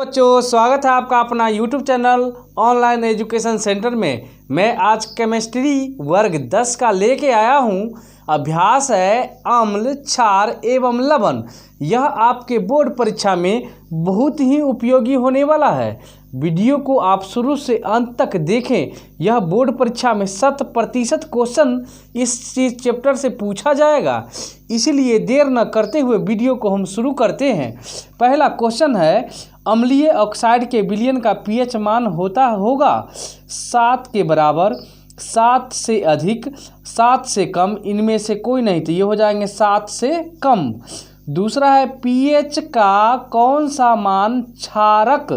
बच्चों, स्वागत है आपका अपना YouTube channel online education centre में। मैं आज केमिस्ट्री वर्ग 10 का लेके आया हूँ। अभ्यास है अम्ल, क्षार एवं लवण। यह आपके बोर्ड परीक्षा में बहुत ही उपयोगी होने वाला है। वीडियो को आप शुरू से अंत तक देखें। यह बोर्ड परीक्षा में 100% क्वेश्चन इस चैप्टर से पूछा जाएगा, इसीलिए देर न करते हुए वीडियो को हम शुरू करते हैं। पहला क्वेश्चन है, अम्लीय ऑक्साइड के विलयन का पीएच मान होगा 7 के बराबर, 7 से अधिक, 7 से कम, इनमें से कोई नहीं, तो ये हो जाएंगे 7 से कम। दूसरा है, पीएच का कौन सा मान क्षारक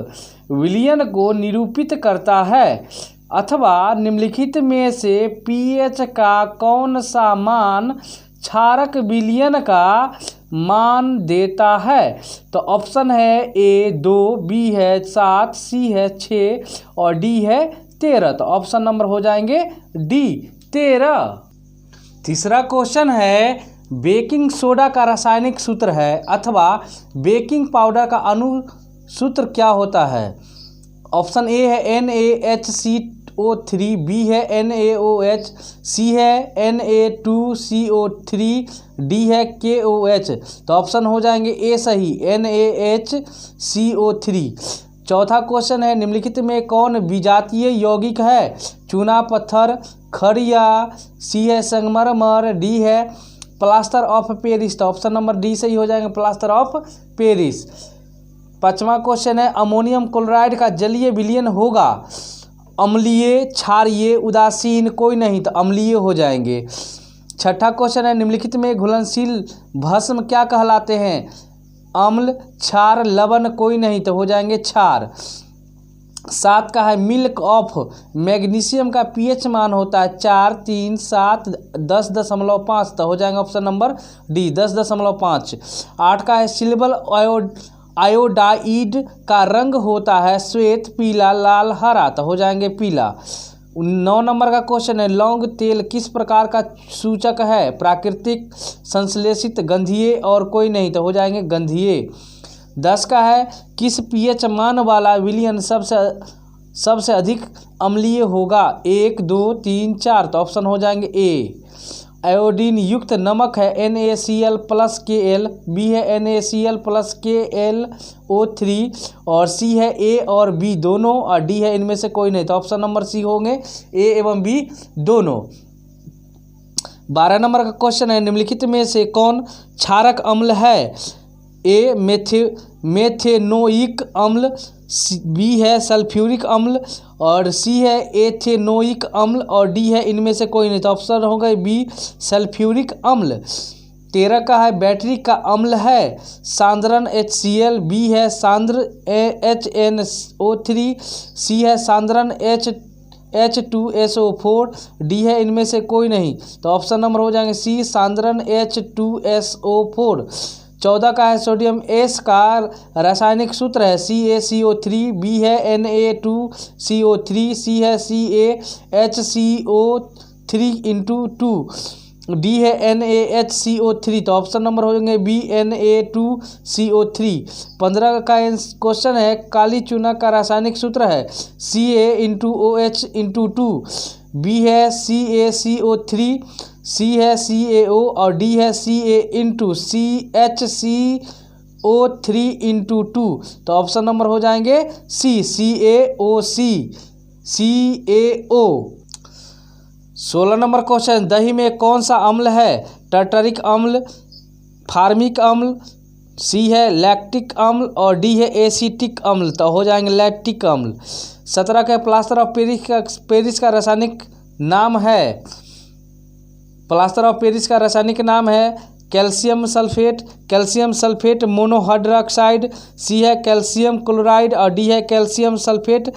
विलयन को निरूपित करता है, अथवा निम्नलिखित में से पीएच का कौन सा मान क्षारक विलयन का मान देता है। तो ऑप्शन है ए 2, बी है 7, सी है 6 और डी है 13। तो ऑप्शन नंबर हो जाएंगे डी 13। तीसरा क्वेश्चन है, बेकिंग सोडा का रासायनिक सूत्र है अथवा बेकिंग पाउडर का अणु सूत्र क्या होता है। ऑप्शन ए है NaHCO3, बी है NaOH, सी है Na2CO3, डी है KOH। तो ऑप्शन हो जाएंगे ए सही, NaHCO3। चौथा क्वेश्चन है, निम्नलिखित में कौन विजातीय यौगिक है। चूना पत्थर, खड़िया, सी है संगमरमर, डी है प्लास्टर ऑफ पेरिस। तो ऑप्शन नंबर डी सही हो जाएंगे, प्लास्टर ऑफ पेरिस। पांचवा क्वेश्चन है, अमोनियम क्लोराइड का जलीय विलयन होगा अम्लीय, क्षारीय, उदासीन, कोई नहीं, तो अम्लीय हो जाएंगे। छठा क्वेश्चन है, निम्नलिखित में घुलनशील भस्म क्या कहलाते हैं। अम्ल, क्षार, लवण, कोई नहीं, तो हो जाएंगे क्षार। 7 का है, मिल्क ऑफ मैग्नीशियम का पीएच मान होता है 4, 3, 7, 10.5, तो हो जाएंगे ऑप्शन नंबर डी 10.5। 8 का है, सिल्वर आयोडाइड का रंग होता है श्वेत, पीला, लाल, हरा, तो हो जाएंगे पीला। 9 नंबर का क्वेश्चन है, लौंग तेल किस प्रकार का सूचक है। प्राकृतिक, संश्लेषित, गंधीय और कोई नहीं, तो हो जाएंगे गंधीय। 10 का है, किस पीएच मान वाला विलयन सबसे अधिक अम्लीय होगा। 1, 2, 3, 4, तो ऑप्शन हो जाएंगे ए। आयोडीन युक्त नमक है NaCl+Kl, बी है NaCl+KlO3 और सी है ए और बी दोनों और डी है इनमें से कोई नहीं, तो ऑप्शन नंबर सी होंगे ए एवं बी दोनों। 12 नंबर का क्वेश्चन है, निम्नलिखित में से कौन क्षारक अम्ल है। ए मेथेनोइक अम्ल, बी है सल्फ्यूरिक अम्ल और सी है एथेनोइक अम्ल और डी है इनमें से कोई नहीं, तो ऑप्शन हो गए बी सल्फ्यूरिक अम्ल। 13 का है, बैटरी का अम्ल है सांद्रण HCl, बी है सांद्र HNO3, सी है सांद्रण H2SO4, डी है इनमें से कोई नहीं, तो ऑप्शन नंबर हो जाएंगे सी सांद्रण H2SO4। 14 का है, सोडियम एस का रासायनिक सूत्र है CaCO3, बी है Na2CO3, सी है CaHCO3×2, डी है NaHCO3, तो ऑप्शन नंबर हो जाएंगे बी Na2CO3। 15 का क्वेश्चन है, काली चूना का रासायनिक सूत्र है Ca×OH×2, बी है CaCO3, सी है CaO और डी है CaCH3O3×2, तो ऑप्शन नंबर हो जाएंगे सी CaO। 16 नंबर क्वेश्चन, दही में कौन सा अम्ल है। टर्टरिक अम्ल, फार्मिक अम्ल, सी है लैक्टिक अम्ल और डी है एसिटिक अम्ल, तो हो जाएंगे लैक्टिक अम्ल। 17 का प्लास्टर ऑफ पेरिस का रासायनिक नाम है। प्लास्टर ऑफ पेरिस का रासायनिक नाम है कैल्शियम सल्फेट मोनोहाइड्रोक्साइड, सी है कैल्शियम क्लोराइड और डी है कैल्शियम सल्फेट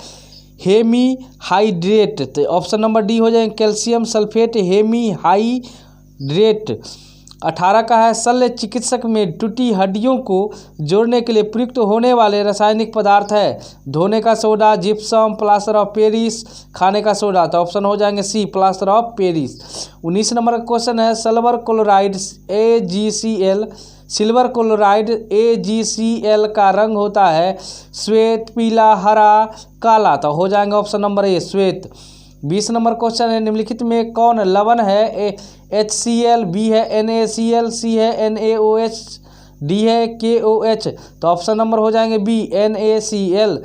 हेमीहाइड्रेट, तो ऑप्शन नंबर डी हो जाएंगे कैल्शियम सल्फेट हेमीहाइड्रेट। 18 का है, शल्य चिकित्सक में टूटी हड्डियों को जोड़ने के लिए प्रयुक्त होने वाले रासायनिक पदार्थ है। धोने का soda, gypsum, plaster of Paris, खाने का सोडा, तो ऑप्शन हो जाएंगे सी प्लास्टर ऑफ पेरिस। 19 नंबर का क्वेश्चन है, sulphur chloride AgCl silver chloride AgCl का रंग होता है श्वेत, पीला, हरा, काला। तो हो जाएंगे ऑप्शन नंबर ए श्वेत। 20 नंबर क्वेश्चन है, निम्नलिखित में कौन लवण है? HCl, B है NaCl, C है NaOH, D है KOH। तो ऑप्शन नंबर हो जाएंगे बी NaCl।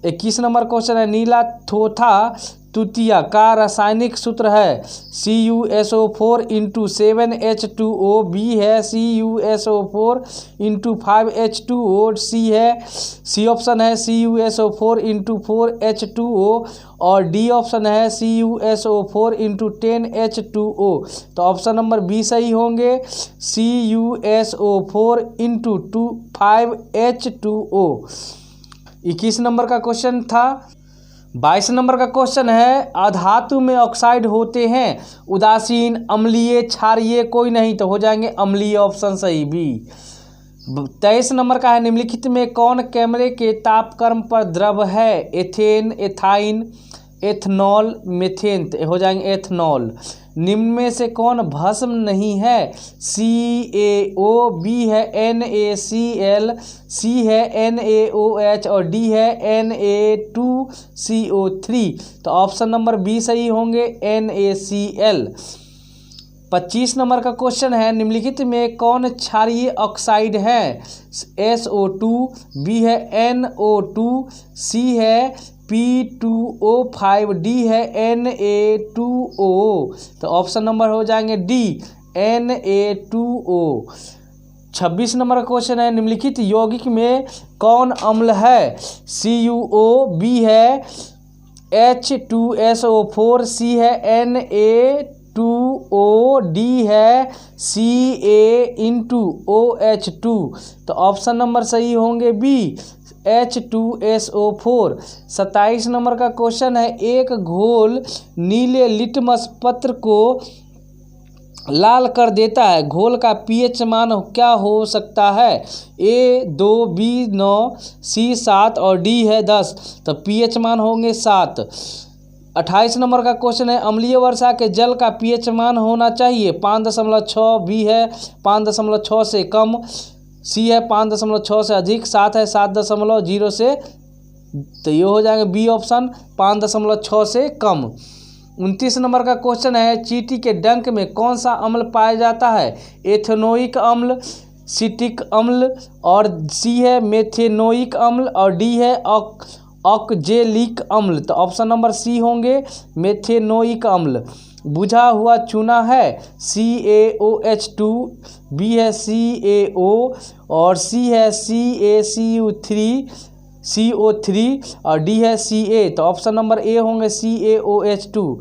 21 नंबर क्वेश्चन है, नीला थोथा तुतिया का रासायनिक सूत्र है CuSO4 × 7H2O, B है CuSO4 × 5H2O, C है C ऑप्शन है CuSO4 × 4H2O और डी ऑप्शन है CuSO4 × 10H2O। तो ऑप्शन नंबर बी सही होंगे CuSO4 × 5H2O। 21 नंबर का क्वेश्चन था। 22 नंबर का क्वेश्चन है, अधातु में ऑक्साइड होते हैं उदासीन, अम्लीय, क्षारीय, कोई नहीं। तो हो जाएंगे अम्लीय, ऑप्शन सही बी। 23 नंबर का है, निम्नलिखित में कौन कैमरे के तापक्रम पर द्रव है? Ethane, ethyne, ethanol, methane. हो जाएंगे एथनॉल। निम्न में से कौन भस्म नहीं है? CaO, B है NaCl, C है NaOH और D है Na2CO3। तो ऑप्शन नंबर बी सही होंगे NaCl। 25 नंबर का क्वेश्चन है, निम्नलिखित में कौन क्षारीय ऑक्साइड है? SO2, B है NO2, C है P2O5, D है Na2O। तो ऑप्शन नंबर हो जाएंगे डी Na2O। 26 नंबर का क्वेश्चन है, निम्नलिखित यौगिक में कौन अम्ल है? CuO, B है H2SO4, C है Na2O, D है Ca×OH2। तो ऑप्शन नंबर सही होंगे बी H2SO4। 27 नंबर का क्वेश्चन है, एक घोल नीले लिटमस पत्र को लाल कर देता है, घोल का pH मान क्या हो सकता है? A 2, B 9, C 7 और D है 10। तो pH मान होंगे 7। 28 नंबर का क्वेश्चन है, अम्लीय वर्षा के जल का pH मान होना चाहिए 5.6, B है 5.6 से कम, C है 5.6 से अधिक, 7 है 7.0 से। तो ये हो जाएंगे बी ऑप्शन 5.6 से कम। 29 नंबर का क्वेश्चन है, चींटी के डंक में कौन सा अम्ल पाया जाता है? एथेनोइक अम्ल, सिटिक अम्ल और सी है मेथेनोइक अम्ल और डी है ऑक्जेलिक अम्ल। तो ऑप्शन नंबर सी होंगे मेथेनोइक अम्ल। बुझा हुआ चूना है CaOH2, B है CaO और C है CaCO3 और D है Ca। तो ऑप्शन नंबर ए होंगे CaOH2।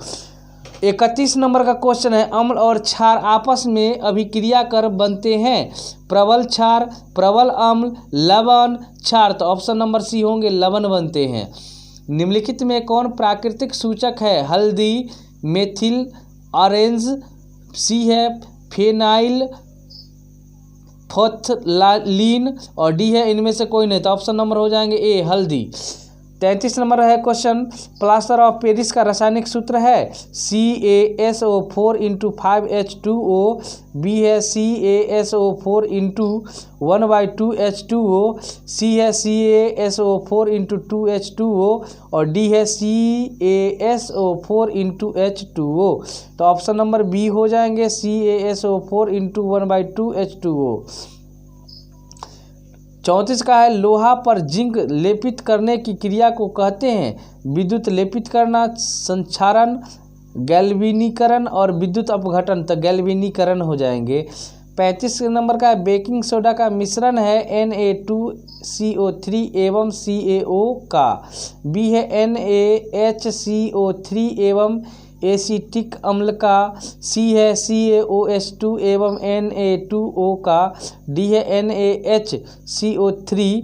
31 नंबर का क्वेश्चन है, अम्ल और क्षार आपस में अभिक्रिया कर बनते हैं प्रबल क्षार, प्रबल अम्ल, लवण, क्षार। तो ऑप्शन नंबर सी होंगे लवण बनते हैं। निम्नलिखित में कौन प्राकृतिक सूचक है? हल्दी, मेथिल, ऑरेंज, सी है फेनाइल फोथलालीन और डी है इनमें से कोई नहीं। तो ऑप्शन नंबर हो जाएंगे ए हल्दी। 33 नंबर है क्वेश्चन, प्लास्टर ऑफ पेरिस का रासायनिक सूत्र है CaSO4 × 5H2O, B है CaSO4 × 1/2H2O, C है CaSO4 × 2H2O और D है CaSO4 × H2O। तो ऑप्शन नंबर बी हो जाएंगे CaSO4 × 1/2H2O। 34 का है, लोहा पर जिंक लेपित करने की क्रिया को कहते हैं विद्युत लेपित करना, संक्षारण, गैल्वेनीकरण और विद्युत अपघटन। तो गैल्वेनीकरण हो जाएंगे। 35 नंबर का है, बेकिंग सोडा का मिश्रण है Na2CO3 एवं CaO का, B है NaHCO3 एवं एसिटिक अम्ल का, C है CaOH2 एवं Na2O का, D है NaHCO3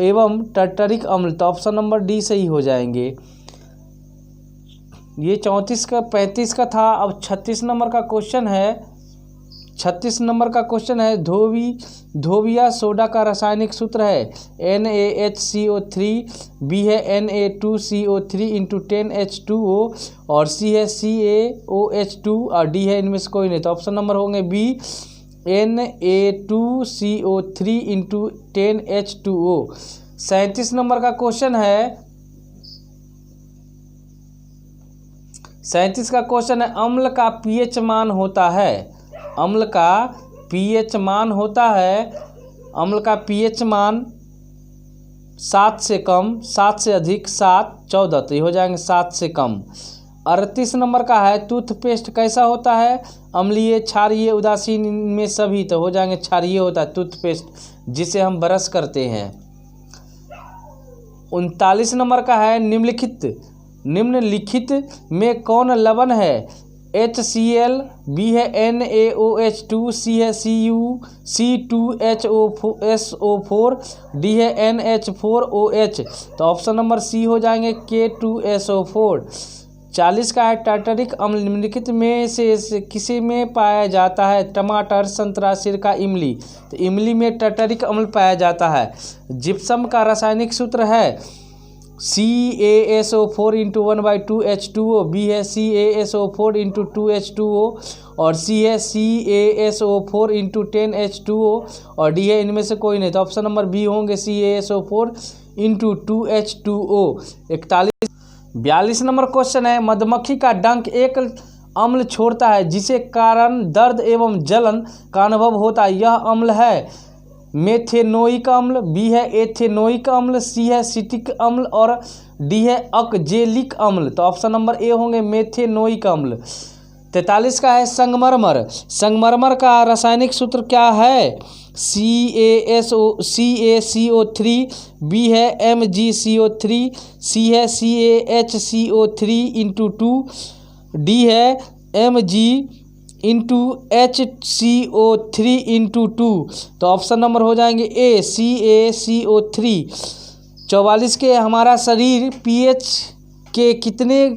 एवं टर्टरिक अम्ल। तो ऑप्शन नंबर डी सही हो जाएंगे। ये 34 का 35 का था। अब 36 नंबर का क्वेश्चन है। 36 नंबर का क्वेश्चन है, धोबिया सोडा का रासायनिक सूत्र है NaHCO3, B है Na2CO3 × 10H2O और C है CaOH2 और D है इनमें से कोई नहीं। तो ऑप्शन नंबर होंगे बी Na2CO3 इंटू 10H2O। 37 नंबर का क्वेश्चन है, 37 का क्वेश्चन है, अम्ल का पीएच मान होता है, अम्ल का पीएच मान होता है, अम्ल का पीएच मान 7 से कम, 7 से अधिक, 7, 14, तो ये हो जाएंगे 7 से कम। 38 नंबर का है, टूथपेस्ट कैसा होता है, अम्लीय, क्षारीय, उदासीन, इनमें सभी, तो हो जाएंगे क्षारीय होता है टूथपेस्ट जिसे हम ब्रश करते हैं। 39 नंबर का है, निम्नलिखित में कौन लवण है, HCl, B है NaOH2, C है C2H2SO4, D है NH4OH, तो ऑप्शन नंबर सी हो जाएंगे K2SO4। 40 का है, टार्टरिक अम्ल निम्नलिखित में से किसी में पाया जाता है, टमाटर, संतरा, सिरका, इमली, तो इमली में टार्टरिक अम्ल पाया जाता है। जिप्सम का रासायनिक सूत्र है CaSO4 इंटू 1/2H2O, B है CaSO4 इंटू 2H2O, और C है CaSO4 इंटू 10H2O, और D है इनमें से कोई नहीं, तो ऑप्शन नंबर बी होंगे CaSO4 into 2H2O। 42 number question है, मधुमक्खी का डंक एक अम्ल छोड़ता है जिसे कारण दर्द एवं जलन का अनुभव होता है, यह अम्ल है मेथेनोइक अम्ल, बी है एथेनोइक अम्ल, सी है सिटिक अम्ल, और डी है अकजेलिक अम्ल, तो ऑप्शन नंबर ए होंगे मेथेनोइक अम्ल। 43 का है, संगमरमर, संगमरमर का रासायनिक सूत्र क्या है, CaCO3, B है MgCO3, C है CaHCO3 इंटू 2, D है Mg इंटू HCO3 इंटू 2, तो ऑप्शन नंबर हो जाएंगे ए CaCO3। 44 के, हमारा शरीर pH के कितने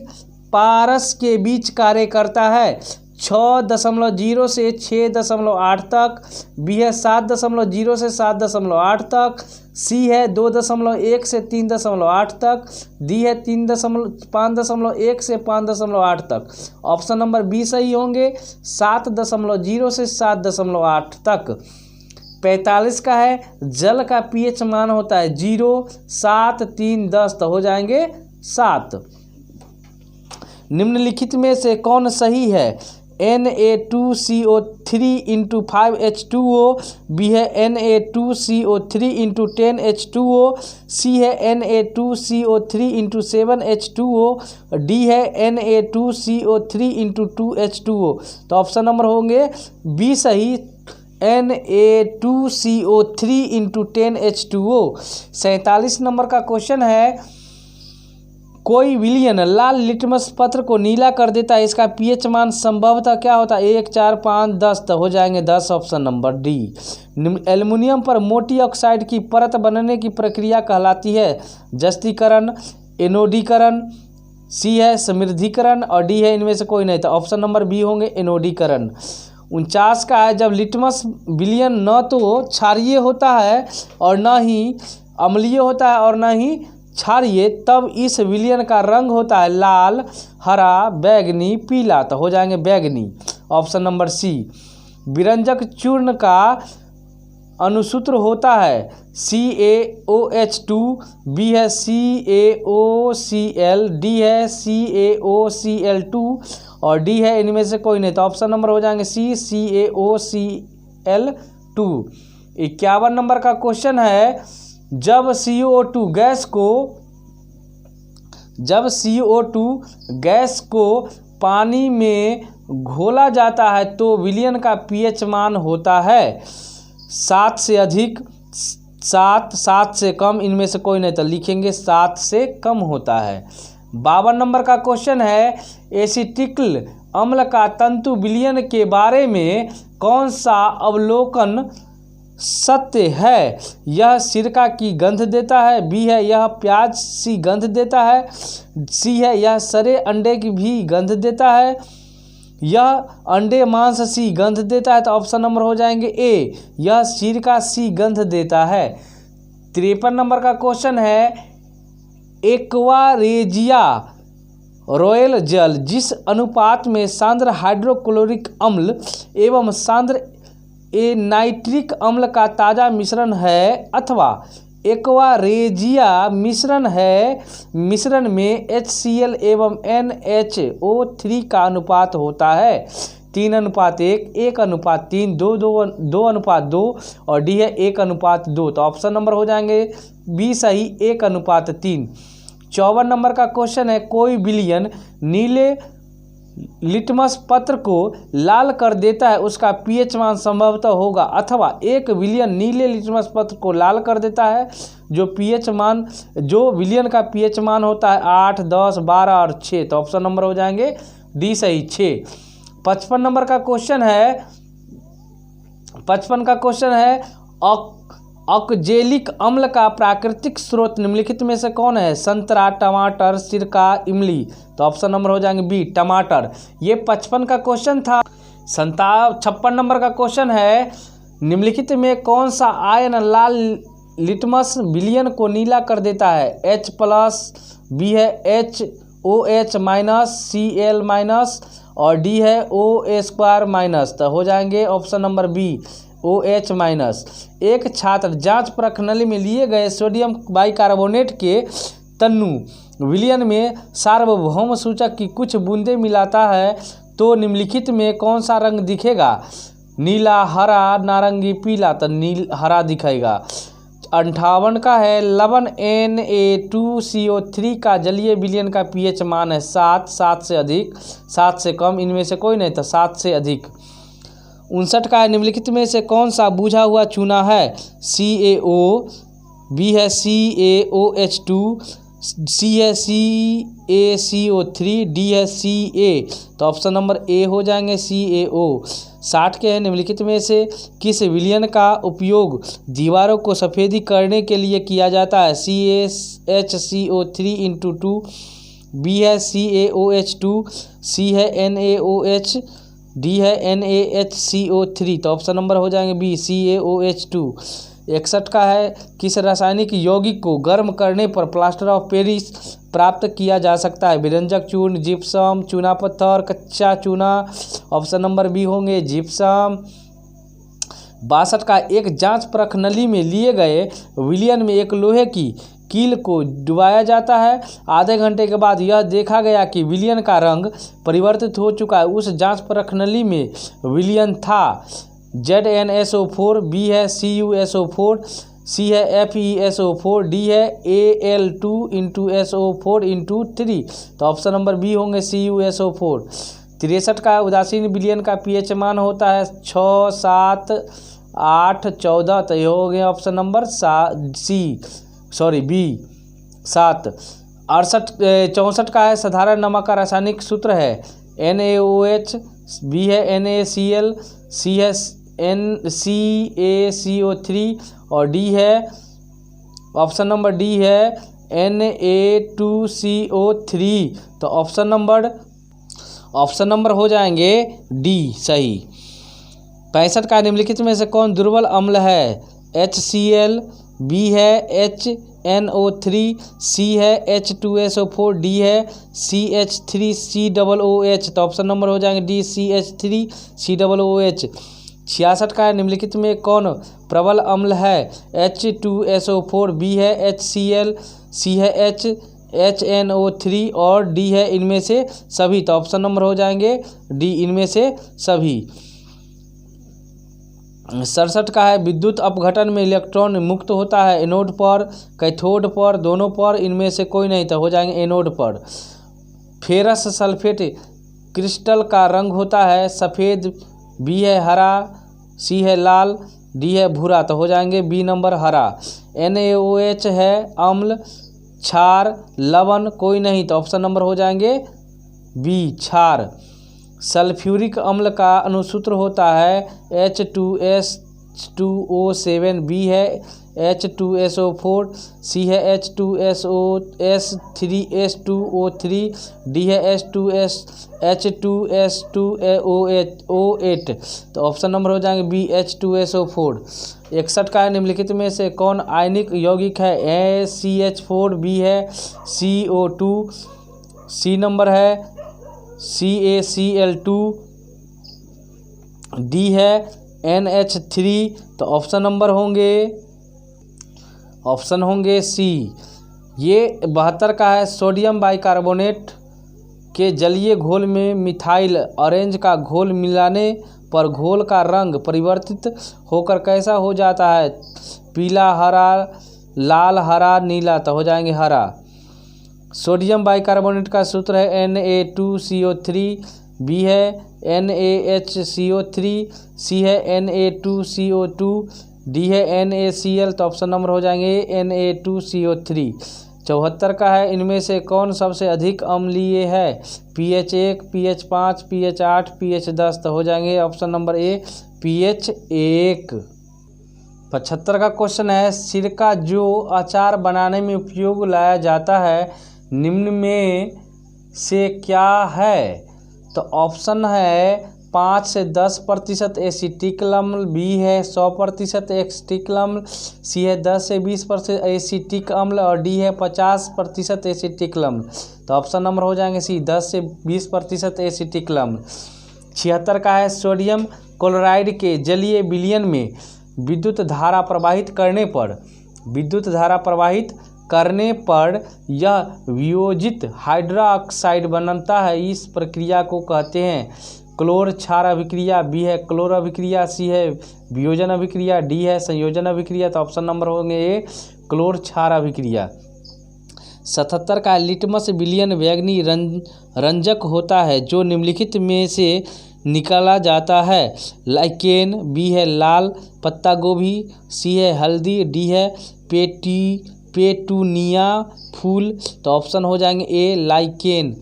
पारस के बीच कार्य करता है, 6.0 से 6.8 तक, बी है 7.0 से 7.8 तक, सी है 2.1 से 3.8 तक, डी है 5.1 से 5.8 तक, ऑप्शन नंबर बी सही होंगे 7.0 से 7.8 तक। 45 का है, जल का पीएच मान होता है 0, 7, 3, 10, तो हो जाएंगे 7। निम्नलिखित में से कौन सही है, Na2CO3 इंटू 5H2O, B है Na2CO3 इंटू 10H2O, C है Na2CO3 इंटू 7H2O, D है Na2CO3 इंटू 2H2O, तो ऑप्शन नंबर होंगे बी सही Na2CO3 इंटू 10H2O। 47 नंबर का क्वेश्चन है, कोई विलयन लाल लिटमस पत्र को नीला कर देता है, इसका पीएच मान संभवतः क्या होता है, 1, 4, 5, 10, तो हो जाएंगे 10, ऑप्शन नंबर डी। एल्युमिनियम पर मोटी ऑक्साइड की परत बनने की प्रक्रिया कहलाती है, जस्तीकरण, एनोडीकरण, सी है समृद्धिकरण, और डी है इनमें से कोई नहीं, तो ऑप्शन नंबर बी होंगे एनोडीकरण। 49 का है, जब लिटमस विलयन न तो क्षारीय होता है और न ही अम्लीय होता है और न ही क्षारीय, तब इस विलयन का रंग होता है लाल, हरा, बैगनी, पीला, तो हो जाएंगे बैगनी, ऑप्शन नंबर सी। विरंजक चूर्ण का अनुसूत्र होता है CaOH2, B है CaOCl, D है CaOCl2, और D है इनमें से कोई नहीं, तो ऑप्शन नंबर हो जाएंगे सी CaOCl2। 51 नंबर का क्वेश्चन है, जब CO2 गैस को पानी में घोला जाता है तो विलयन का पीएच मान होता है 7 से अधिक, 7 से कम, इनमें से कोई नहीं, तो लिखेंगे 7 से कम होता है। 52 नंबर का क्वेश्चन है, एसिटिकल अम्ल का तंतु विलयन के बारे में कौन सा अवलोकन सत्य है, यह सिरका की गंध देता है, बी है यह प्याज सी गंध देता है, सी है यह सरे अंडे की भी गंध देता है, यह अंडे मांस सी गंध देता है, तो ऑप्शन नंबर हो जाएंगे ए, यह सिरका सी गंध देता है। 53 नंबर का क्वेश्चन है, एक्वारेजिया रॉयल जल जिस अनुपात में सांद्र हाइड्रोक्लोरिक अम्ल एवं सांद्र ए नाइट्रिक अम्ल का ताज़ा मिश्रण है अथवा एक्वारेजिया मिश्रण है। मिश्रण में HCl एवं NHO3 का अनुपात होता है 3:1, 1:3, 2:2 और डी है 1:2। तो ऑप्शन नंबर हो जाएंगे बी सही, 1:3। 54 नंबर का क्वेश्चन है, कोई विलयन नीले लिटमस पत्र को लाल कर देता है, उसका पीएच मान संभवतः होगा अथवा एक विलयन नीले लिटमस पत्र को लाल कर देता है जो विलयन का पीएच मान होता है 8, 10, 12 और 6। तो ऑप्शन नंबर हो जाएंगे डी सही, 6। 55 नंबर का क्वेश्चन है, 55 का क्वेश्चन है ऑक्जेलिक अम्ल का प्राकृतिक स्रोत निम्नलिखित में से कौन है? संतरा, टमाटर, सिरका, इमली। तो ऑप्शन नंबर हो जाएंगे बी, टमाटर। ये 55 का क्वेश्चन था। 56 नंबर का क्वेश्चन है, निम्नलिखित में कौन सा आयन लाल लिटमस विलयन को नीला कर देता है? H+, बी है HOH-, Cl- और डी है OH2-। तो हो जाएंगे ऑप्शन नंबर बी, OH-। एक छात्र जांच परख नली में लिए गए सोडियम बाइकार्बोनेट के तन्नु विलयन में सार्वभौम सूचक की कुछ बूंदें मिलाता है तो निम्नलिखित में कौन सा रंग दिखेगा? नीला, हरा, नारंगी, पीला। तो हरा दिखेगा। 58 का है, लवण Na2CO3 का जलीय विलयन का पीएच मान है 7, 7 से अधिक, 7 से कम, इनमें से कोई नहीं, तो 7 से अधिक। 59 का है, निम्नलिखित में से कौन सा बुझा हुआ चूना है? CaO, बी है CaOH2, सी है CaCO3, डी है Ca। तो ऑप्शन नंबर ए हो जाएंगे CaO। 60 के हैं, निम्नलिखित में से किस विलयन का उपयोग दीवारों को सफ़ेदी करने के लिए किया जाता है? CaHCO3:2, बी है CaOH2, सी है NaOH, डी है NaHCO3। तो ऑप्शन नंबर हो जाएंगे बी, CaOH2। 61 का है, किस रासायनिक यौगिक को गर्म करने पर प्लास्टर ऑफ पेरिस प्राप्त किया जा सकता है? विरंजक चूर्ण, जिप्सम, चूना पत्थर, कच्चा चूना। ऑप्शन नंबर बी होंगे जिप्सम। 62 का, एक जांच परख नली में लिए गए विलयन में एक लोहे की कील को डुबाया जाता है। आधे घंटे के बाद यह देखा गया कि विलयन का रंग परिवर्तित हो चुका है। उस जांच परख नली में विलयन था ZnSO4, बी है CuSO4, सी है FeSO4, डी है Al2:SO4:3। तो ऑप्शन नंबर बी होंगे CuSO4। 63 का, उदासीन विलयन का पीएच मान होता है 6, 7, 8, 14। तो ये हो गया ऑप्शन नंबर बी, 7। 64 का है, साधारण नमक का रासायनिक सूत्र है NaOH, बी है NaCl, सी है CaCO3 और डी है ऑप्शन नंबर डी है Na2CO3। तो ऑप्शन नंबर हो जाएंगे डी सही। 65 का, निम्नलिखित में से कौन दुर्बल अम्ल है? HCl, बी है HNO3, सी है H2SO4, डी है CH3COOH। तो ऑप्शन नंबर हो जाएंगे डी, CH3COOH। 66 का है, निम्नलिखित में कौन प्रबल अम्ल है? H2SO4, बी है HCl, सी है HNO3 और डी है इनमें से सभी। तो ऑप्शन नंबर हो जाएंगे डी, इनमें से सभी। 67 का है, विद्युत अपघटन में इलेक्ट्रॉन मुक्त होता है एनोड पर, कैथोड पर, दोनों पर, इनमें से कोई नहीं, तो हो जाएंगे एनोड पर। फेरस सल्फेट क्रिस्टल का रंग होता है सफ़ेद, बी है हरा, सी है लाल, डी है भूरा। तो हो जाएंगे बी नंबर हरा। NaOH है अम्ल, क्षार, लवण, कोई नहीं, तो ऑप्शन नंबर हो जाएंगे बी, क्षार। सल्फ्यूरिक अम्ल का अनुसूत्र होता है H2S2O7, बी है H2SO4, सी है H2SO3S2O3, डी है H2S2O8। तो ऑप्शन नंबर हो जाएंगे बी, H2SO4। 61 का है, निम्नलिखित में से कौन आयनिक यौगिक है? CH4, बी है CO2, सी नंबर है CaCl2, डी है NH3, तो ऑप्शन नंबर होंगे सी। ये 72 का है, सोडियम बाइकार्बोनेट के जलीय घोल में मिथाइल ऑरेंज का घोल मिलाने पर घोल का रंग परिवर्तित होकर कैसा हो जाता है? पीला, हरा, लाल, हरा, नीला, तो हो जाएंगे हरा। सोडियम बाइकार्बोनेट का सूत्र है Na2CO3, बी है NaHCO3, सी है Na2CO2, डी है NaCl, तो ऑप्शन नंबर हो जाएंगे Na2CO3। 74 का है, इनमें से कौन सबसे अधिक अम्लीय है? pH1, pH5, pH8, pH10, तो हो जाएंगे ऑप्शन नंबर ए pH1। 75 का क्वेश्चन है, सिरका जो अचार बनाने में उपयोग लाया जाता है निम्न में से क्या है? तो ऑप्शन है 5 से 10% एसिटिक अम्ल, बी है 100% एसिटिक अम्ल, सी है 10 से 20% एसिटिक अम्ल और डी है 50% एसिटिक अम्ल, तो ऑप्शन नंबर हो जाएंगे सी 10 से 20% एसिटिक अम्ल। 76 का है, सोडियम क्लोराइड के जलीय विलयन में विद्युत धारा प्रवाहित करने पर यह वियोजित हाइड्रोक्साइड बनता है, इस प्रक्रिया को कहते हैं क्लोर क्षार अभिक्रिया, बी है क्लोर अभिक्रिया, सी है वियोजन अभिक्रिया, डी है संयोजन अभिक्रिया, तो ऑप्शन नंबर होंगे ए क्लोर क्षार अभिक्रिया। 77 का लिटमस विलयन बैंगनी रंजक होता है जो निम्नलिखित में से निकाला जाता है? लाइकेन, बी है लाल पत्ता गोभी, सी है हल्दी, डी है पेटूनिया फूल, तो ऑप्शन हो जाएंगे ए लाइकेन।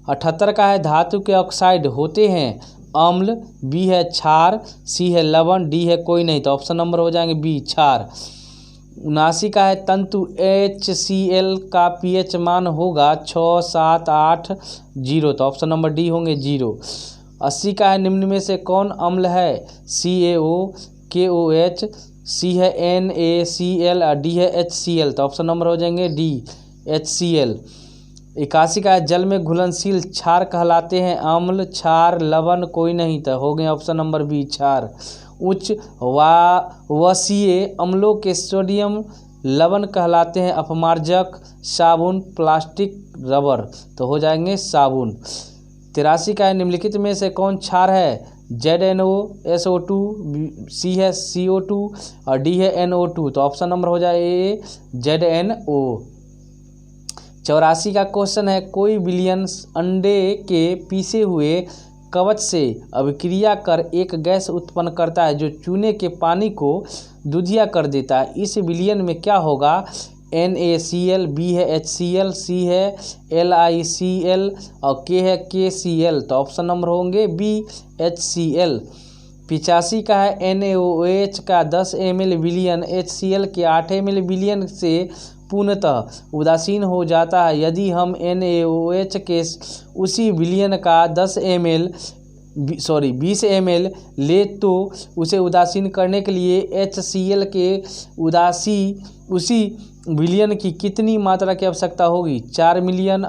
78 का है, धातु के ऑक्साइड होते हैं अम्ल, बी है क्षार, सी है लवण, डी है कोई नहीं, तो ऑप्शन नंबर हो जाएंगे बी क्षार। 79 का है, तंतु HCl का pH मान होगा 6, 7, 8, 0, तो ऑप्शन नंबर डी होंगे 0। 80 का है, निम्न में से कौन अम्ल है? CaO, KOH, सी है NaCl और डी है HCl, तो ऑप्शन नंबर हो जाएंगे डी HCl। 81 का है, जल में घुलनशील क्षार कहलाते हैं अम्ल, क्षार, लवण, कोई नहीं, तो हो गए ऑप्शन नंबर बी क्षार। उच्च वसीय अम्लों के सोडियम लवण कहलाते हैं अपमार्जक, साबुन, प्लास्टिक, रबर, तो हो जाएंगे साबुन। 83 का है, निम्नलिखित में से कौन क्षार है? ZnO, सी है CO2 और डी है NO2, तो ऑप्शन नंबर हो जाए ए ZnO। 84 का क्वेश्चन है, कोई विलयन अंडे के पीसे हुए कवच से अभिक्रिया कर एक गैस उत्पन्न करता है जो चूने के पानी को दूधिया कर देता है, इस विलयन में क्या होगा? NaCl, बी है HCl, सी है LiCl और के है KCl, तो ऑप्शन नंबर होंगे बी HCl। 85 का है, NaOH का 10 ml विलयन HCl के 8 ml विलयन से पूर्णतः उदासीन हो जाता है, यदि हम NaOH के उसी विलयन का 20 ml ले तो उसे उदासीन करने के लिए HCl के उसी विलयन की कितनी मात्रा की आवश्यकता होगी? 4 मिलीलीटर,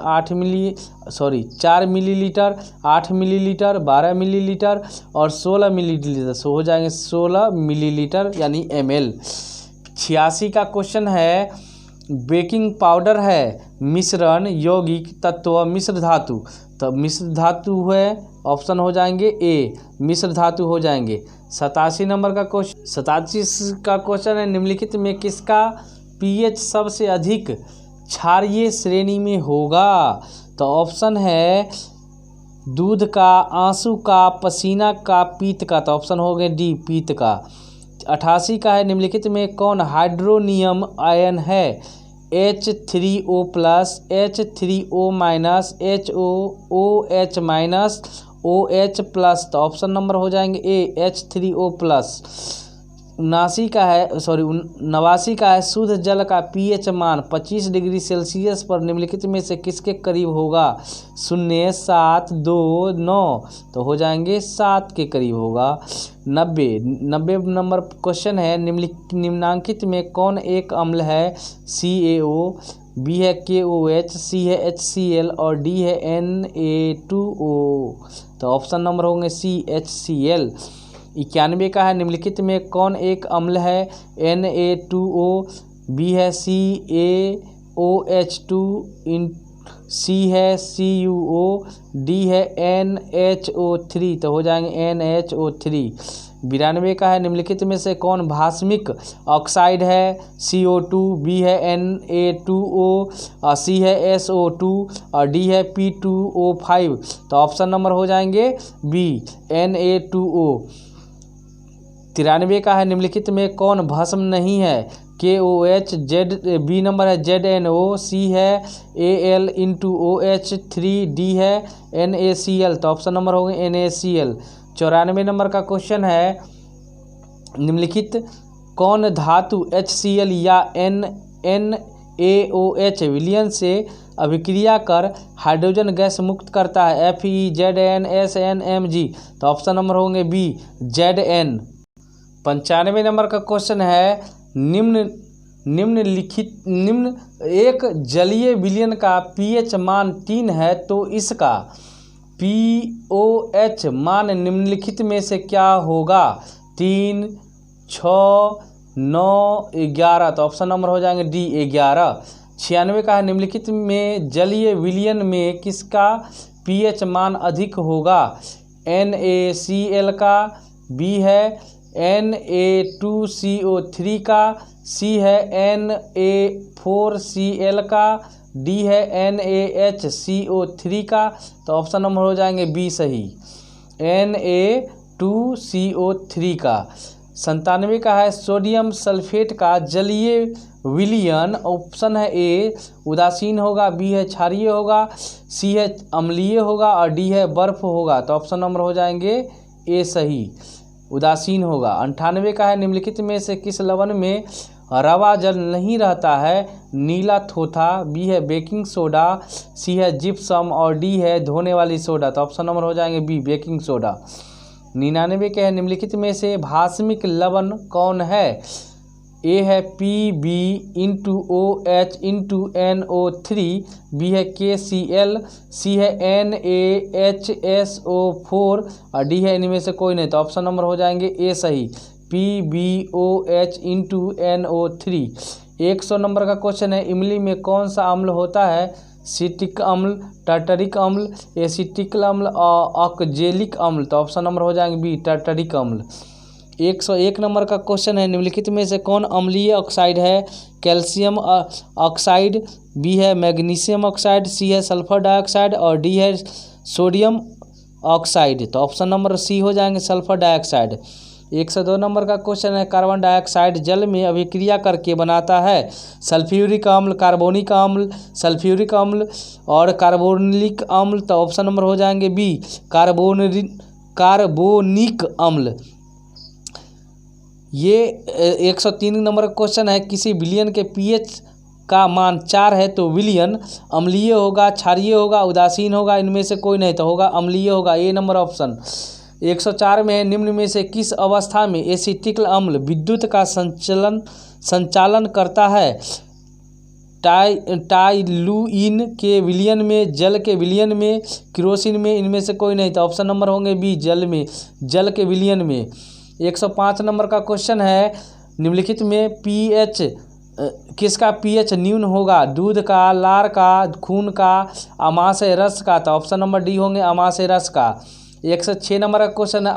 8 मिलीलीटर, 12 मिलीलीटर और 16 मिलीलीटर, सो हो जाएंगे 16 मिलीलीटर यानी ml। 86 का क्वेश्चन है, बेकिंग पाउडर है मिश्रण यौगिक तत्व मिश्र धातु, तो मिश्र धातु है ऑप्शन हो जाएंगे ए मिश्र धातु हो जाएंगे। 87 नंबर का क्वेश्चन 87 का क्वेश्चन है, निम्नलिखित में किसका pH सबसे अधिक क्षारीय श्रेणी में होगा? तो ऑप्शन है दूध का, आंसू का, पसीना का, पीत का, तो ऑप्शन हो गए डी पीत का। 88 का है, निम्नलिखित में कौन हाइड्रोनियम आयन है? H3O+, H3O-, HOOH-, OH+, तो ऑप्शन नंबर हो जाएंगे ए H3O+। 79 का है, शुद्ध जल का pH मान 25 डिग्री सेल्सियस पर निम्नलिखित में से किसके करीब होगा? 0, 7, 2, 9, तो हो जाएंगे 7 के करीब होगा। 90 नंबर क्वेश्चन है, निम्नांकित में कौन एक अम्ल है? CaO, बी है KOH, सी है HCl और डी है Na2O, तो ऑप्शन नंबर होंगे सी HCl। 91 का है निम्नलिखित में कौन एक अम्ल है? Na2O, बी है CaOH2, सी है CuO, डी है NHO3, तो हो जाएंगे NHO3। 92 का है निम्नलिखित में से कौन भास्मिक ऑक्साइड है? CO2, बी है Na2O, सी है SO2 और डी है P2O5, तो ऑप्शन नंबर हो जाएंगे बी Na2O। 93 का है निम्नलिखित में कौन भस्म नहीं है? KOH, बी नंबर है ZNO, सी है Al*OH3, डी है NaCl, तो ऑप्शन नंबर हो गए NaCl। 94 नंबर का क्वेश्चन है निम्नलिखित कौन धातु HCl या NaOH विलयन से अभिक्रिया कर हाइड्रोजन गैस मुक्त करता है? FeZnSnMg, तो ऑप्शन नंबर होंगे बी Zn। 95 नंबर का क्वेश्चन है निम्न एक जलीय विलयन का pH मान 3 है तो इसका pOH मान निम्नलिखित में से क्या होगा? 3, 6, 9, 11, तो ऑप्शन नंबर हो जाएंगे डी 11। 96 का है निम्नलिखित में जलीय विलयन में किसका pH मान अधिक होगा? NaCl का, बी है Na2CO3 का, सी है Na4Cl का, डी है NaHCO3 का, तो ऑप्शन नंबर हो जाएंगे बी सही Na2CO3 का। 97 का है सोडियम सल्फेट का जलीय विलयन, ऑप्शन है ए उदासीन होगा, बी है क्षारीय होगा, सी है अम्लीय होगा और डी है बर्फ होगा, तो ऑप्शन नंबर हो जाएंगे ए सही उदासीन होगा। 98 का है निम्नलिखित में से किस लवण में रवा जल नहीं रहता है? नीला थोथा, बी है बेकिंग सोडा, सी है जिप्सम और डी है धोने वाली सोडा, तो ऑप्शन नंबर हो जाएंगे बी बेकिंग सोडा। 99 के है निम्नलिखित में से भास्मिक लवण कौन है? ए है Pb*OH*NO3, बी है KCl, सी है NaHSO4 और डी है इनमें से कोई नहीं, तो ऑप्शन नंबर हो जाएंगे ए सही PbOH*NO3। 100 नंबर का क्वेश्चन है इमली में कौन सा अम्ल होता है? सिट्रिक अम्ल, टार्टरिक अम्ल, एसिटिक अम्ल और ऑक्जेलिक अम्ल, तो ऑप्शन नंबर हो जाएंगे बी टार्टरिक अम्ल। 101 नंबर का क्वेश्चन है निम्नलिखित में से कौन अम्लीय ऑक्साइड है? कैल्शियम ऑक्साइड, बी है मैग्नीशियम ऑक्साइड, सी है सल्फर डाइऑक्साइड और डी है सोडियम ऑक्साइड, तो ऑप्शन नंबर सी हो जाएंगे सल्फर डाइऑक्साइड। 102 नंबर का क्वेश्चन है कार्बन डाइऑक्साइड जल में अभिक्रिया करके बनाता है? सल्फ्यूरिक अम्ल, कार्बोनिक अम्ल, सल्फ्यूरिक अम्ल और कार्बोनिक अम्ल, तो ऑप्शन नंबर हो जाएंगे बी कार्बोनिक अम्ल। ये 103 नंबर का क्वेश्चन है किसी विलयन के pH का मान 4 है तो विलयन अम्लीय होगा, क्षारीय होगा, उदासीन होगा, इनमें से कोई नहीं, तो होगा अम्लीय होगा, ए नंबर ऑप्शन। 104 में निम्न में से किस अवस्था में एसिटिक अम्ल विद्युत का संचालन करता है? टाइलुइन के विलयन में, जल के विलयन में, केरोसिन में, इनमें से कोई नहीं, तो ऑप्शन नंबर होंगे बी जल के विलयन में। 105 नंबर का क्वेश्चन है निम्नलिखित में pH किसका pH न्यून होगा? दूध का, लार का, खून का, अमाशय रस का, तो ऑप्शन नंबर डी होंगे अमाशय रस का। 106 नंबर का क्वेश्चन है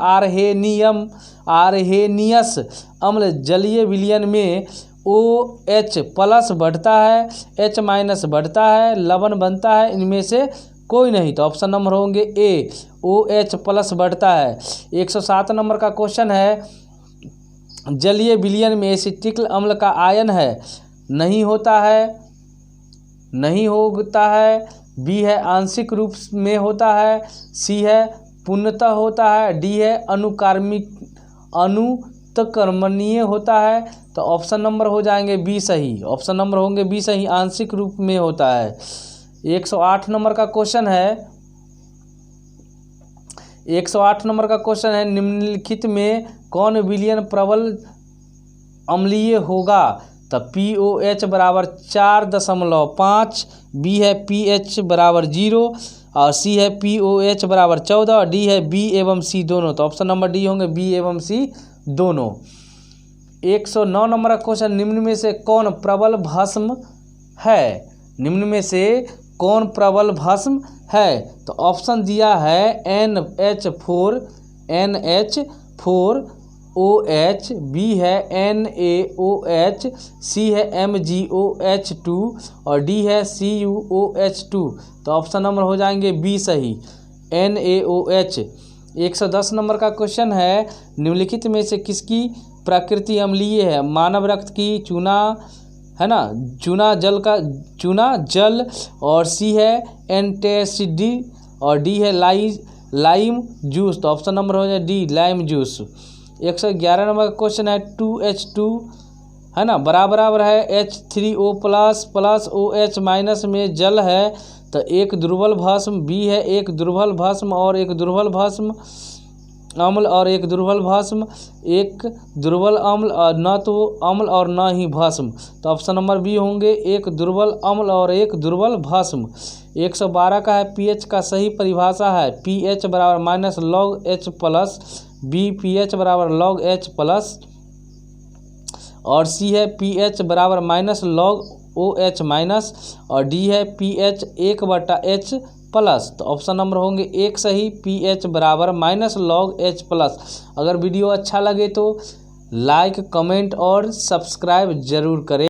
आर्हेनियस अम्ल जलीय विलयन में OH प्लस बढ़ता है, H माइनस बढ़ता है, लवण बनता है, इनमें से कोई नहीं, तो ऑप्शन नंबर होंगे ए OH प्लस बढ़ता है। 107 नंबर का क्वेश्चन है जलीय विलयन में एसिटिक अम्ल का आयन है? नहीं होता है, बी है आंशिक रूप में होता है, सी है पूर्णतः होता है, डी है अनुत्क्रमणीय होता है, तो ऑप्शन नंबर हो जाएंगे बी सही, ऑप्शन नंबर होंगे बी सही, आंशिक रूप में होता है। 108 नंबर का क्वेश्चन है 108 नंबर का क्वेश्चन है निम्नलिखित में कौन विलयन प्रबल अम्लीय होगा? तो pOH बराबर 4.5, बी है pH बराबर 0 और सी है POH बराबर 14 और डी है बी एवं सी दोनों। तो ऑप्शन नंबर डी होंगे बी एवं सी दोनों। 109 नंबर का क्वेश्चन, निम्न में से कौन प्रबल भस्म है? निम्न में से कौन प्रबल भस्म है? तो ऑप्शन दिया है NH4OH, बी है NaOH, सी है MgOH2 और डी है CuOH2। तो ऑप्शन नंबर हो जाएंगे बी सही, NaOH। 110 नंबर का क्वेश्चन है, निम्नलिखित में से किसकी प्रकृति अम्लीय है? मानव रक्त की, चूना है ना, चूना जल और सी है एंटासिड और डी है लाइम जूस। तो ऑप्शन नंबर हो जाए डी लाइम जूस। 111 नंबर का क्वेश्चन है, 2H2 है ना बराबर है H3O प्लस OH माइनस में जल है। तो एक दुर्बल भस्म, बी है एक दुर्बल भस्म और एक दुर्बल भस्म अम्ल और एक दुर्बल भस्म, एक दुर्बल अम्ल और न तो अम्ल और न ही भस्म। तो ऑप्शन नंबर बी होंगे एक दुर्बल अम्ल और एक दुर्बल भस्म। 112 का है, pH का सही परिभाषा है pH बराबर -log H plus, B pH बराबर log H प्लस और सी है pH बराबर -log OH माइनस और डी है pH 1/H प्लस। तो ऑप्शन नंबर होंगे एक सही, pH बराबर -log H प्लस। अगर वीडियो अच्छा लगे तो लाइक, कमेंट और सब्सक्राइब जरूर करें।